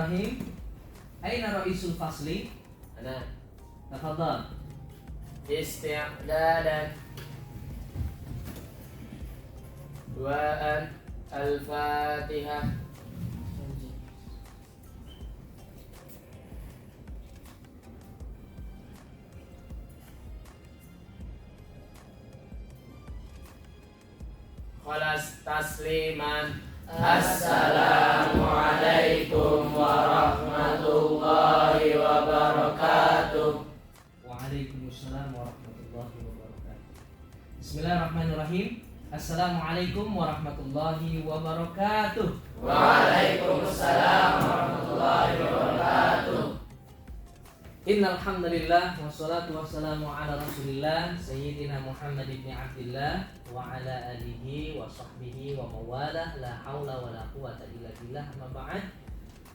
Bismillahirrahmanirrahim. Aina ra'isul fasli? Ana Tafadhal. isti'dadan duaan al-Fatihah. Khalas tasliman. Assalamualaikum warahmatullahi wabarakatuh. Waalaikumsalam warahmatullahi wabarakatuh. Bismillahirrahmanirrahim. Assalamualaikum warahmatullahi wabarakatuh. Waalaikumsalam warahmatullahi wabarakatuh. Innal hamdalillah wassalatu wassalamu ala Rasulillah sayyidina Muhammad ibn Abdillah wa ala alihi wa sahbihi wa mawalah la haula wa la quwata illa billah. Amma ba'd.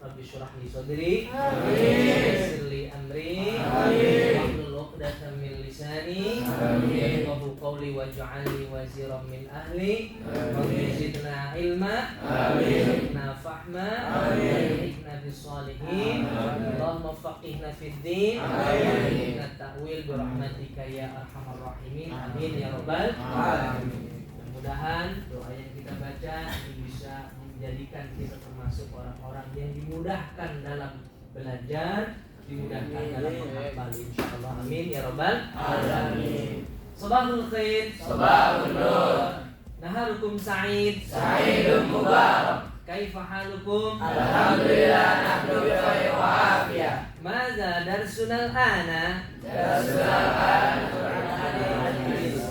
Rabbi syrah li sadri, yassir li amri, wahlul 'uqdatam min lisani, yafqahu qawli waj'alni waziran min ahli, Rabbi zidna ilma, zidna fahma, zidna bis salihin, Allahumma faqihna fid din, zidna ta'wil bi rahmatika ya arhamar rahimin. Amin ya rabbal alamin. Mudah-mudahan doa yang kita baca ini bisa menjadikan kita termasuk orang-orang yang dimudahkan dalam belajar, dimudahkan dalam menghafal, insyaallah. Amin ya rabbal alamin. Sabahul khair, Sabahun nur, naharukum sa'id, sa'idun mubarak. kaifa halukum? Alhamdulillah nahnu bi khair wa afiyah. Madza darsunal ana? Darsunal ana Qur'an hadis.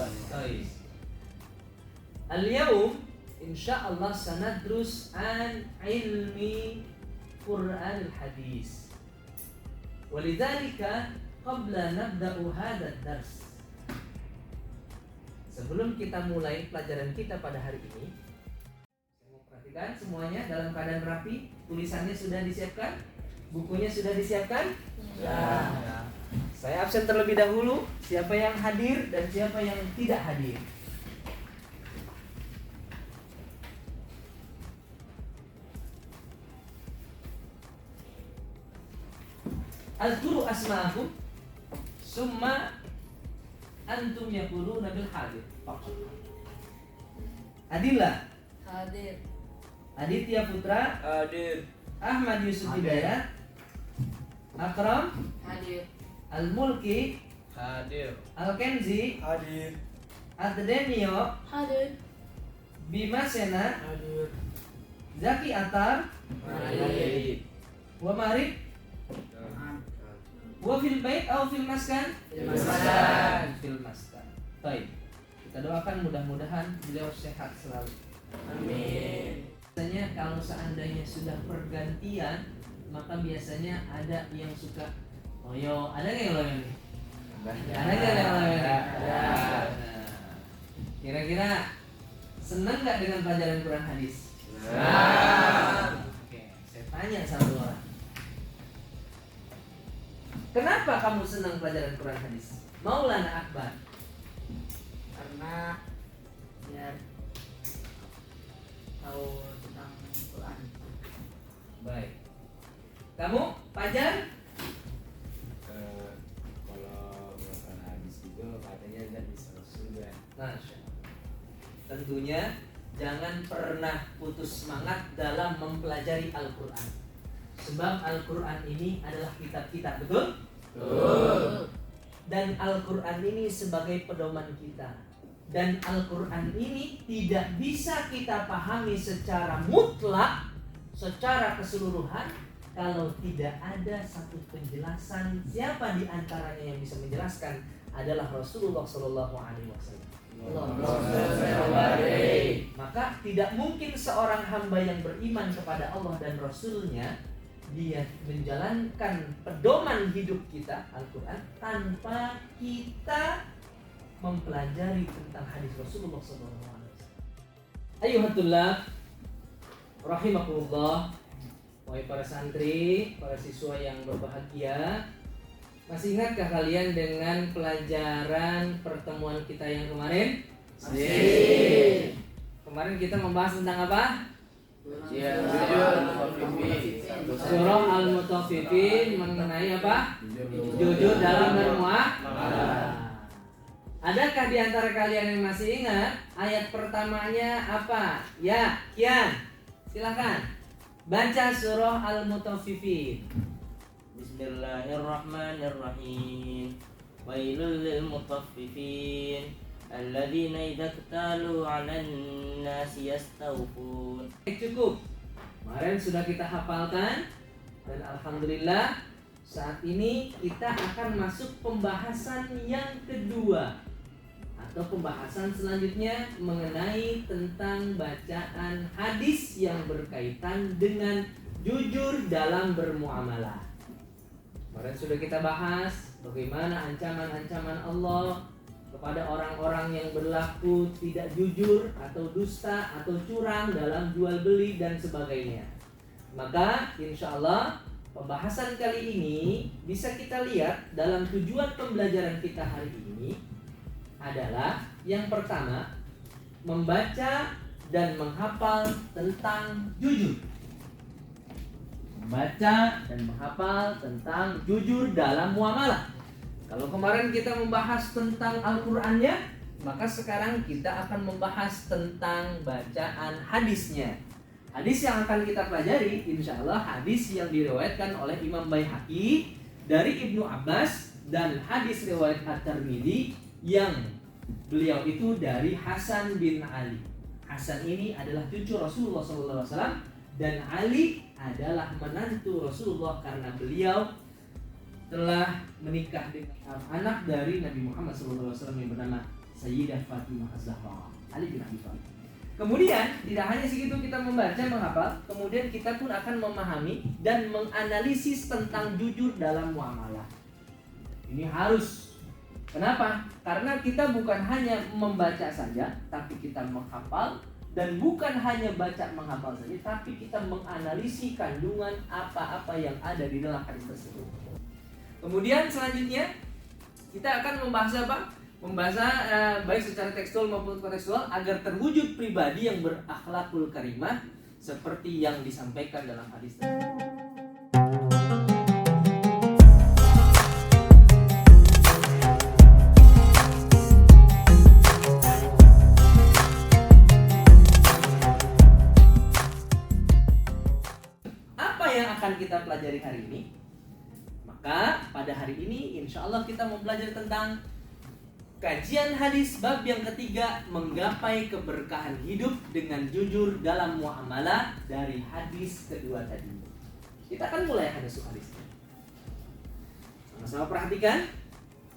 Al-yawm insyaallah sanadrus an ilmi Qur'an al-hadis. Walidzalika qabla nabda'u hadha ad-dars, sebelum kita mulai pelajaran kita pada hari ini, saya mau perhatikan semuanya dalam keadaan rapi. Tulisannya sudah disiapkan, bukunya sudah disiapkan. Ya. Saya absen terlebih dahulu. Siapa yang hadir dan siapa yang tidak hadir? Azkuru asma'akum summa antum yaquluna bil hadir. Adillah, Hadir. Aditya Putra, Hadir. Ahmad Yusuf Hadir. Hidayat, Akram, Hadir. Al-Mulki, Hadir. Al-Kenzi, Hadir. Addenio, Hadir. Bima Sena, Hadir. Zaki Atar, Hadir. wa Marif, wa fil bait atau fil maskan? Maskan. Fil maskan. Baik. Kita doakan mudah-mudahan beliau sehat selalu. Amin. Biasanya kalau seandainya sudah pergantian, maka biasanya ada yang suka oyo. Ada nggak yang lain? Ada nggak yang lain? Ada. Nah, kira-kira senang nggak dengan pelajaran Quran hadis? Oke, saya tanya satu orang. Kenapa kamu senang pelajaran Quran hadis? Maulana Akbar. Karena biar tahu tentang Quran. Baik. Kamu, Fajar? Kalau bukan habis itu katanya tidak bisa surga. Masya Allah. Tentunya jangan pernah putus semangat dalam mempelajari Al-Quran. Sebab Al-Quran ini adalah kitab kita, betul? Betul. Dan Al-Quran ini sebagai pedoman kita. Dan Al-Quran ini tidak bisa kita pahami secara mutlak, secara keseluruhan, kalau tidak ada satu penjelasan. Siapa di antaranya yang bisa menjelaskan? Adalah Rasulullah Shallallahu Alaihi Wasallam. Maka tidak mungkin seorang hamba yang beriman kepada Allah dan Rasulnya dia menjalankan pedoman hidup kita Al-Quran tanpa kita mempelajari tentang hadis Rasulullah SAW. Ayuhatullah rahimakumullah, wahai para santri, para siswa yang berbahagia, masih ingatkah kalian dengan pelajaran pertemuan kita yang kemarin? Masih. Kemarin kita membahas tentang apa? Surah Al-Mutaffifin mengenai apa? Jujur dalam bermuamalah. Adakah di antara kalian yang masih ingat ayat pertamanya apa? Ya, Kian, silakan baca surah Al-Mutaffifin. Bismillahirrahmanirrahim. Wailul lil mutaffifin alladzina idza iktalu 'alan nasi yastawfun. Cukup. Kemarin sudah kita hafalkan dan alhamdulillah saat ini kita akan masuk pembahasan yang kedua atau pembahasan selanjutnya mengenai tentang bacaan hadis yang berkaitan dengan jujur dalam bermuamalah. Kemarin sudah kita bahas bagaimana ancaman-ancaman Allah kepada orang-orang yang berlaku tidak jujur atau dusta atau curang dalam jual beli dan sebagainya. Maka insya Allah pembahasan kali ini bisa kita lihat dalam tujuan pembelajaran kita hari ini adalah yang pertama membaca dan menghafal tentang jujur. Membaca dan menghafal tentang jujur dalam muamalah. Kalau kemarin kita membahas tentang Al-Qur'annya, maka sekarang kita akan membahas tentang bacaan hadisnya. Hadis yang akan kita pelajari insya Allah hadis yang diriwayatkan oleh Imam Baihaqi dari Ibnu Abbas dan hadis riwayat At-Tirmidzi yang beliau itu dari Hasan bin Ali. Hasan ini adalah cucu Rasulullah SAW dan Ali adalah menantu Rasulullah karena beliau telah menikah dengan anak dari Nabi Muhammad SAW yang bernama Sayyidah Fatimah Az-Zahra, Ali bin Abi Thalib. Kemudian tidak hanya segitu kita membaca, menghafal, kemudian kita pun akan memahami dan menganalisis tentang jujur dalam muamalah. Ini harus. Kenapa? Karena kita bukan hanya membaca saja, tapi kita menghafal. Dan bukan hanya baca menghafal saja, tapi kita menganalisis kandungan apa-apa yang ada di dalam hadis tersebut. Kemudian selanjutnya kita akan membahas apa? Membahas baik secara tekstual maupun kontekstual agar terwujud pribadi yang berakhlakul karimah seperti yang disampaikan dalam hadis tersebut. Apa yang akan kita pelajari hari ini? Maka pada hari ini insya Allah kita mempelajari tentang kajian hadis bab yang ketiga, menggapai keberkahan hidup dengan jujur dalam muamalah dari hadis kedua tadi. Kita akan mulai hadisnya. Sama-sama perhatikan.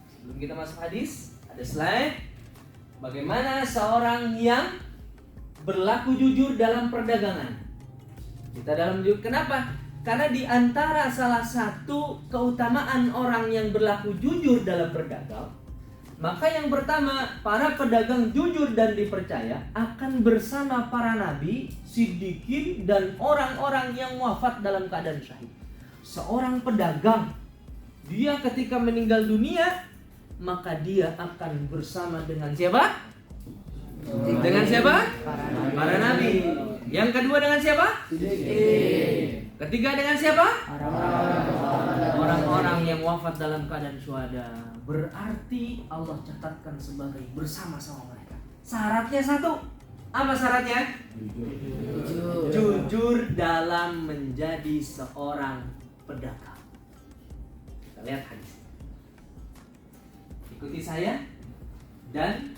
Sebelum kita masuk hadis, ada slide bagaimana seorang yang berlaku jujur dalam perdagangan. Kita dalam jujur, kenapa? Karena di antara salah satu keutamaan orang yang berlaku jujur dalam berdagang, maka yang pertama, para pedagang jujur dan dipercaya akan bersama para nabi, siddiqin, dan orang-orang yang wafat dalam keadaan syahid. Seorang pedagang, dia ketika meninggal dunia, maka dia akan bersama dengan siapa? Dengan siapa? Para nabi. Yang kedua dengan siapa? Ketiga dengan siapa? Orang-orang yang wafat dalam keadaan syuhada. Berarti Allah catatkan sebagai bersama-sama mereka. Syaratnya satu. Apa syaratnya? Jujur dalam menjadi seorang pedagang. Kita lihat hadis. Ikuti saya dan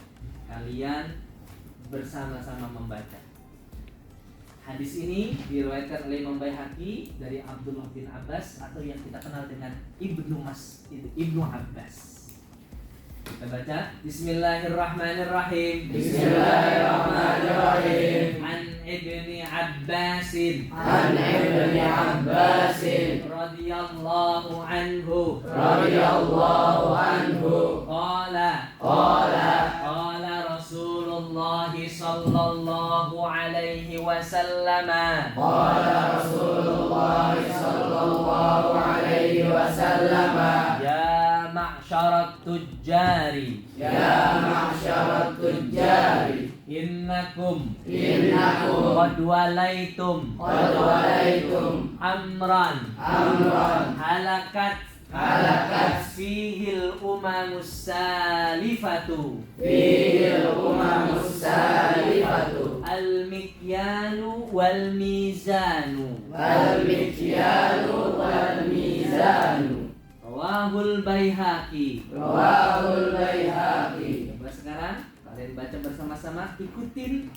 kalian bersama-sama membaca. Hadis ini diriwayatkan oleh Imam Baihaqi dari Abdullah bin Abbas atau yang kita kenal dengan Ibnu Abbas. Kita baca Bismillahirrahmanirrahim. Bismillahirrahmanirrahim. An Ibni Abbasin. An Ibni Abbasin radhiyallahu anhu. radhiyallahu anhu Qala Rasulullah sallallahu alaihi wasallam. Qala Rasulullah sallallahu alaihi wasallam. Ya ma'syarat tujjari. Ya ma'syarat tujjari. Inna Innakum qad walaitum amran halakat fihil umamus salifatu al-mikyalu wal mizanu rawahul baihaqi. Coba sekarang kalian baca bersama-sama, ikutin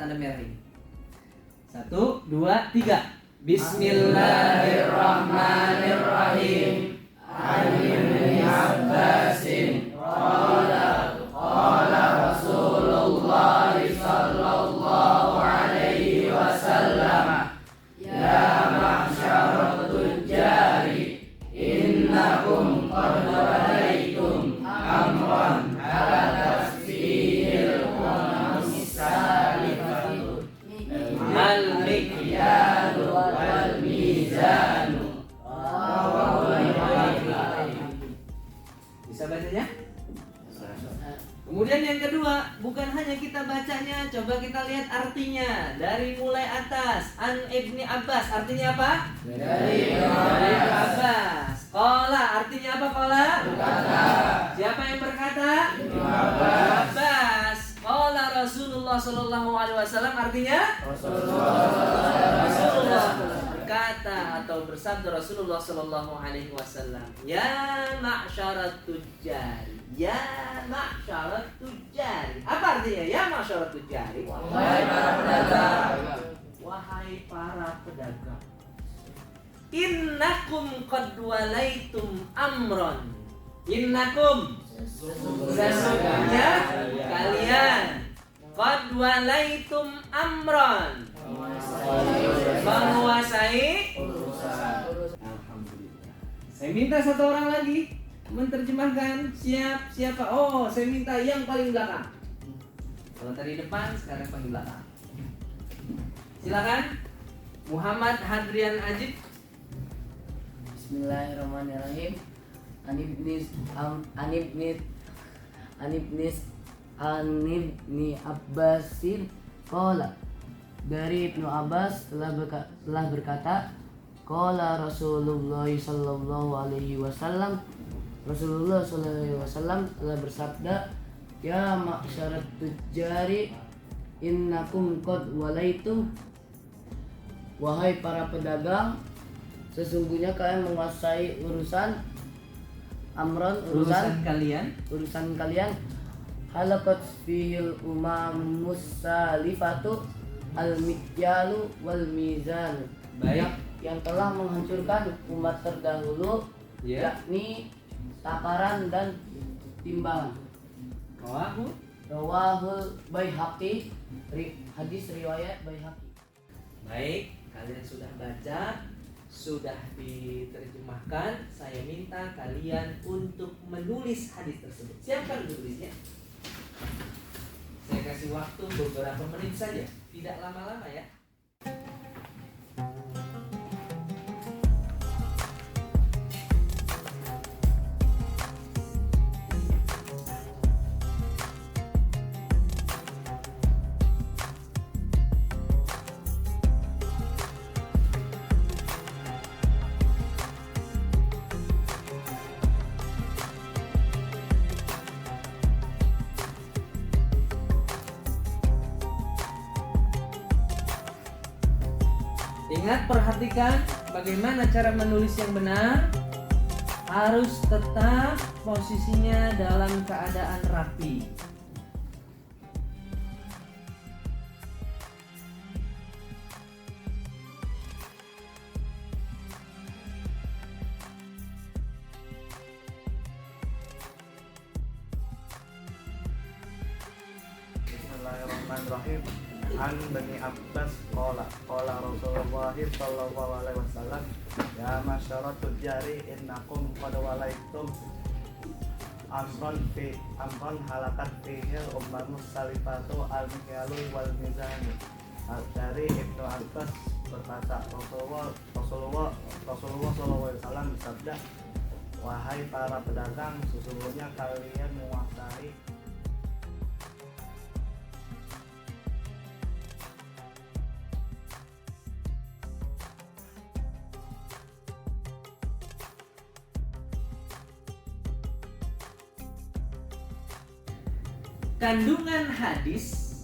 tanda merah ini. 1, 2, 3. Bismillahirrahmanirrahim. An Ibni Abbasin qala Rasulullah sallallahu alaihi wasallam, ya ma'syarat tujjari innakum qad walaitum amran halakat fihil umamus salifatu al-mikyalu wal mizanu. Bisa bacanya? Kemudian yang kedua, bukan hanya kita bacanya, coba kita lihat artinya. Dari mulai atas, An Ibni Abbas, artinya apa? Dari Abbas. Qala, artinya apa qala? Berkata. Siapa yang berkata? Ibnu Abbas. Qala Rasulullah sallallahu alaihi wasallam, artinya? Rasulullah berkata atau bersabda Rasulullah sallallahu alaihi wasallam, ya ma'syarat tujjari. Ya ma'syarat tujjari. Apa artinya ya ma'syarat tujjari? Wahai para pedagang. Wahai para pedagang. Innakum qad walaitum amron. Innakum sesungguhnya kalian qad walaitum amron, menguasai Alhamdulillah. Saya minta satu orang lagi menerjemahkan. Siapa? Oh, saya minta yang paling belakang. Kalau tadi depan, sekarang paling belakang. Silakan, Muhammad Hadrian Ajib. Bismillahirrahmanirrahim. An Ibni Abbasin qala, dari Ibnu Abbas telah berkata, qala Rasulullah sallallahu alaihi wasallam, Rasulullah sallallahu alaihi wasallam telah bersabda, ya ma'syarat tujjari innakum qad walaitum, wahai para pedagang, sesungguhnya kalian menguasai urusan amron, urusan kalian halakat fihil umamus salifatu al-mikyalu wal mizan. Baik. Yang telah menghancurkan umat terdahulu, yakni takaran dan timbangan. Rawahul Baihaqi, hadis riwayat Baihaqi. Baik, kalian sudah baca, sudah diterjemahkan. Saya minta kalian untuk menulis hadis tersebut. Siapkan tulisnya. Saya kasih waktu beberapa menit saja, tidak lama-lama ya. Ingat, perhatikan bagaimana cara menulis yang benar. Harus tetap posisinya dalam keadaan rapi. Bismillahirrahmanirrahim. An Ibni Abbas qala Rasulullah sallallahu alaihi wasallam, ya masyarat tujjari innakum qad walaitum amron halakat fihil umamus salifatu al-mikyalu wal mizan. Dari Ibnu Abbas berkata, Rasulullah sallallahu alaihi wasallam bersabda, wahai para pedagang, sesungguhnya kalian menguasai kandungan hadis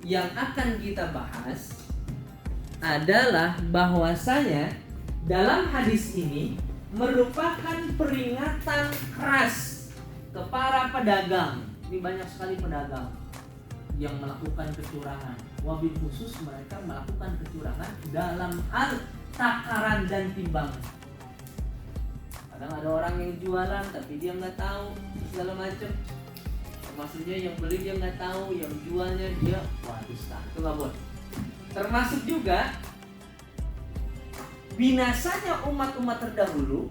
yang akan kita bahas adalah bahwasanya dalam hadis ini merupakan peringatan keras kepada pedagang. Ini banyak sekali pedagang yang melakukan kecurangan. Wabil khusus mereka melakukan kecurangan dalam hal takaran dan timbangan. Kadang ada orang yang jualan tapi dia nggak tahu segala macam. Maksudnya yang beli dia nggak tahu, yang jualnya dia dusta. Itu nggak boleh. Termasuk juga binasanya umat-umat terdahulu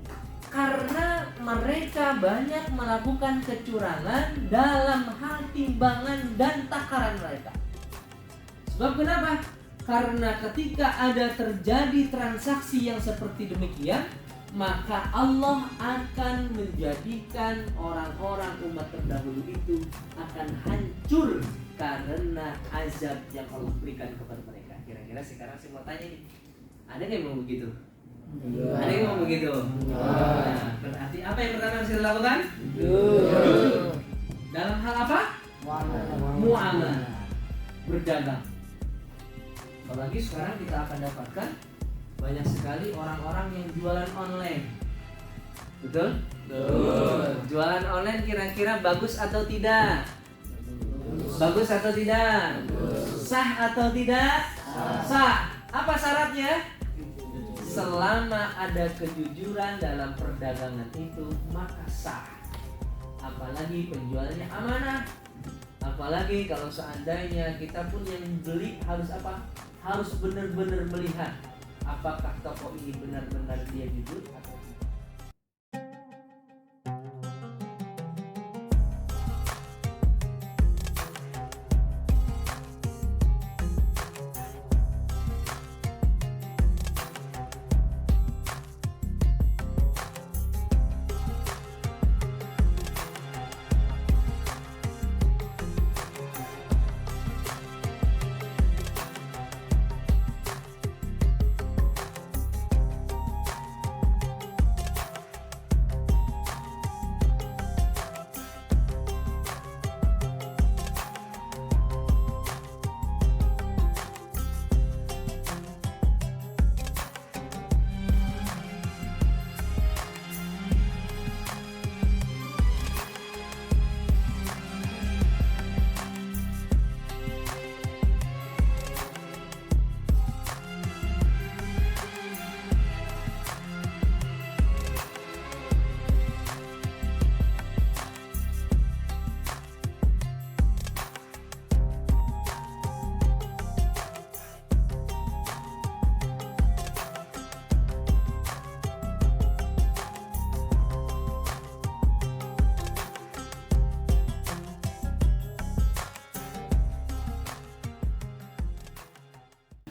karena mereka banyak melakukan kecurangan dalam hal timbangan dan takaran mereka. Sebab kenapa? Karena ketika ada terjadi transaksi yang seperti demikian, maka Allah akan menjadikan orang-orang umat terdahulu itu akan hancur karena azab yang Allah berikan kepada mereka. Kira-kira sekarang saya mau tanya nih, ada nggak yang mau begitu? Ada yang mau begitu? Nah, berarti apa yang pertama harus kita lakukan? Dalam hal apa? Muamalah, berdagang. Apalagi sekarang kita akan dapatkan banyak sekali orang-orang yang jualan online. Betul? Betul. Jualan online kira-kira bagus atau tidak? Bagus atau tidak? Sah atau tidak? Sah. Apa syaratnya? Selama ada kejujuran dalam perdagangan itu, maka sah. Apalagi penjualnya amanah. Apalagi kalau seandainya kita pun yang beli harus apa? Harus benar-benar melihat apakah toko ini benar-benar dia jujur atau tidak.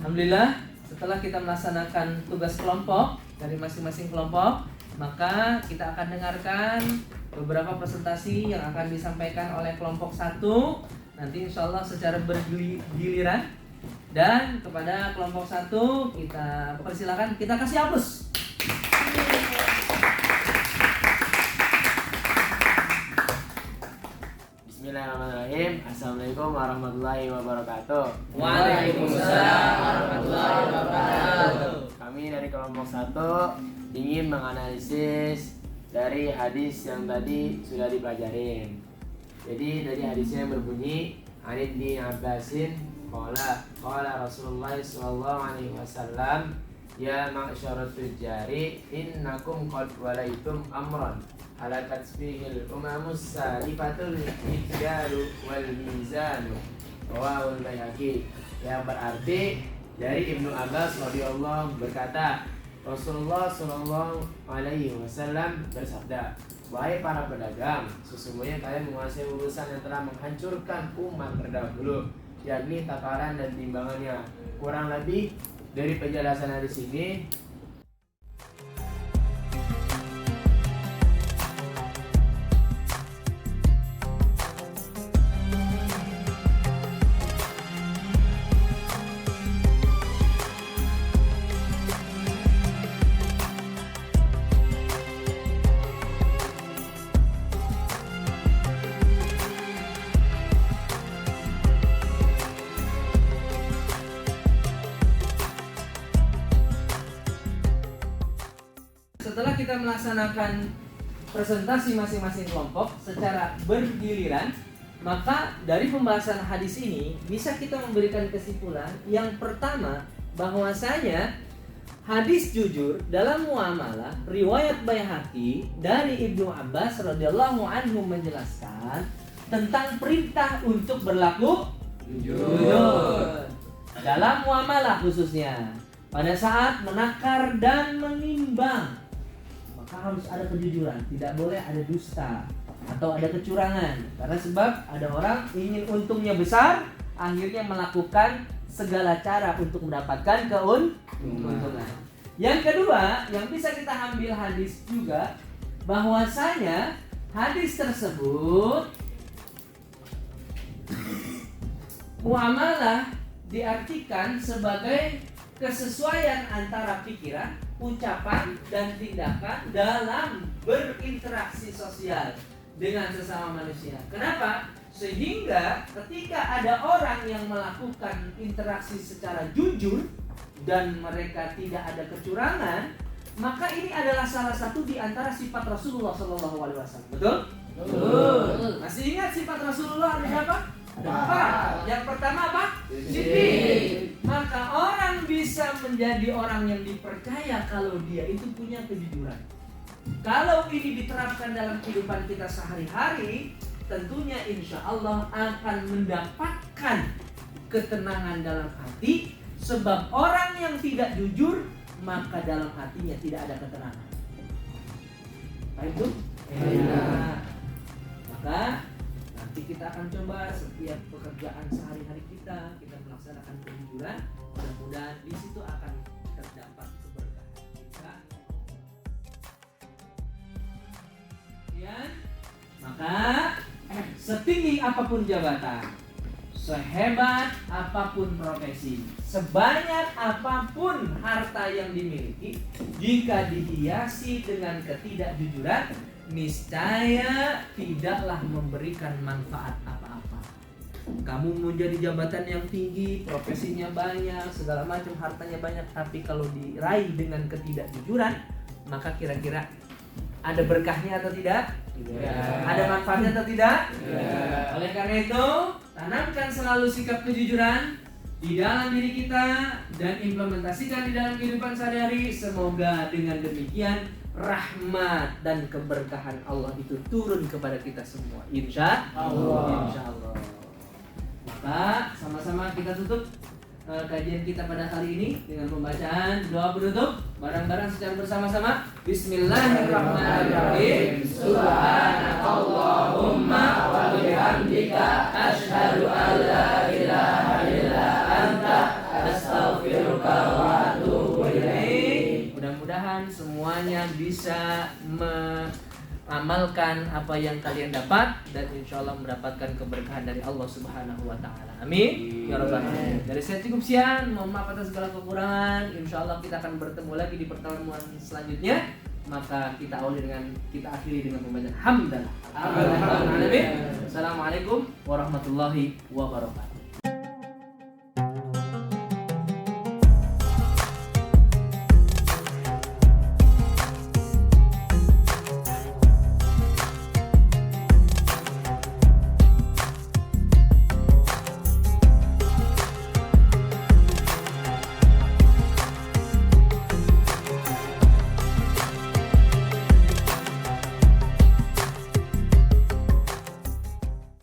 Alhamdulillah, setelah kita melaksanakan tugas kelompok dari masing-masing kelompok, maka kita akan dengarkan beberapa presentasi yang akan disampaikan oleh kelompok 1 nanti insya Allah secara bergiliran. Dan kepada kelompok 1 kita persilakan, kita kasih aplaus. Bismillahirrahmanirrahim. Assalamualaikum warahmatullahi wabarakatuh. Waalaikumsalam warahmatullahi wabarakatuh. Kami dari kelompok 1 ingin menganalisis dari hadis yang tadi sudah dipelajarin. Jadi dari hadisnya yang berbunyi An Ibni Abbasin qala Rasulullah sallallahu alaihi wasallam, ya ma'syarat tujari innakum qad walaitum amran halakat fihil umamus salifatul mikdaru wal mizanu rawahul Baihaqi. Yang berarti dari Ibnu Abbas radhiyallahu berkata, Rasulullah sallallahu alaihi wasallam bersabda, wahai para pedagang, sesungguhnya kalian menguasai urusan yang telah menghancurkan umat terdahulu, yakni takaran dan timbangannya. Kurang lebih dari penjelasan hadis ini, kita melaksanakan presentasi masing-masing kelompok secara bergiliran, maka dari pembahasan hadis ini bisa kita memberikan kesimpulan yang pertama, bahwasanya hadis jujur dalam muamalah riwayat Baihaqi dari Ibnu Abbas radhiyallahu anhu menjelaskan tentang perintah untuk berlaku jujur dalam muamalah, khususnya pada saat menakar dan menimbang, maka harus ada kejujuran, tidak boleh ada dusta atau ada kecurangan. Karena sebab ada orang ingin untungnya besar, akhirnya melakukan segala cara untuk mendapatkan keuntungan. Yang kedua, yang bisa kita ambil hadis juga, bahwasanya hadis tersebut muamalah diartikan sebagai kesesuaian antara pikiran, ucapan, dan tindakan dalam berinteraksi sosial dengan sesama manusia. Kenapa? Sehingga ketika ada orang yang melakukan interaksi secara jujur dan mereka tidak ada kecurangan, maka ini adalah salah satu di antara sifat Rasulullah SAW. Betul? Betul. Masih ingat sifat Rasulullah ada apa? Ada empat. Yang pertama apa? Siddiq. Maka orang bisa menjadi orang yang dipercaya kalau dia itu punya kejujuran. Kalau ini diterapkan dalam kehidupan kita sehari-hari, tentunya insya Allah akan mendapatkan ketenangan dalam hati. Sebab orang yang tidak jujur, maka dalam hatinya tidak ada ketenangan. Baik itu? Maka nanti kita akan coba setiap pekerjaan sehari-hari kita melaksanakan kejujuran. Mudah-mudahan di situ akan terdapat keberkahan kita. Maka setinggi apapun jabatan, sehebat apapun profesi, sebanyak apapun harta yang dimiliki, jika dihiasi dengan ketidakjujuran, niscaya tidaklah memberikan manfaat apa-apa. Kamu menjadi jabatan yang tinggi, profesinya banyak, segala macam hartanya banyak, tapi kalau diraih dengan ketidakjujuran, maka kira-kira ada berkahnya atau tidak? Ada manfaatnya atau tidak? Oleh karena itu, tanamkan selalu sikap kejujuran di dalam diri kita dan implementasikan di dalam kehidupan sehari-hari. Semoga dengan demikian rahmat dan keberkahan Allah itu turun kepada kita semua, insya Allah. Maka sama-sama kita tutup kajian kita pada hari ini dengan pembacaan doa penutup bareng-bareng secara bersama-sama. Bismillahirrahmanirrahim. Subhanakallahumma wa bihamdika asyhadu an la ilaha illa anta astaghfiruka wa atubu ilaik. Mudah-mudahan semuanya bisa mengamalkan apa yang kalian dapat dan insya Allah mendapatkan keberkahan dari Allah Subhanahu wa Ta'ala. Amin. Ya Rabbal Alamin. Dari saya cukup sekian. Mohon maaf atas segala kekurangan. Insya Allah kita akan bertemu lagi di pertemuan selanjutnya. Maka kita akhiri dengan pembacaan hamdalah. Assalamualaikum warahmatullahi wabarakatuh.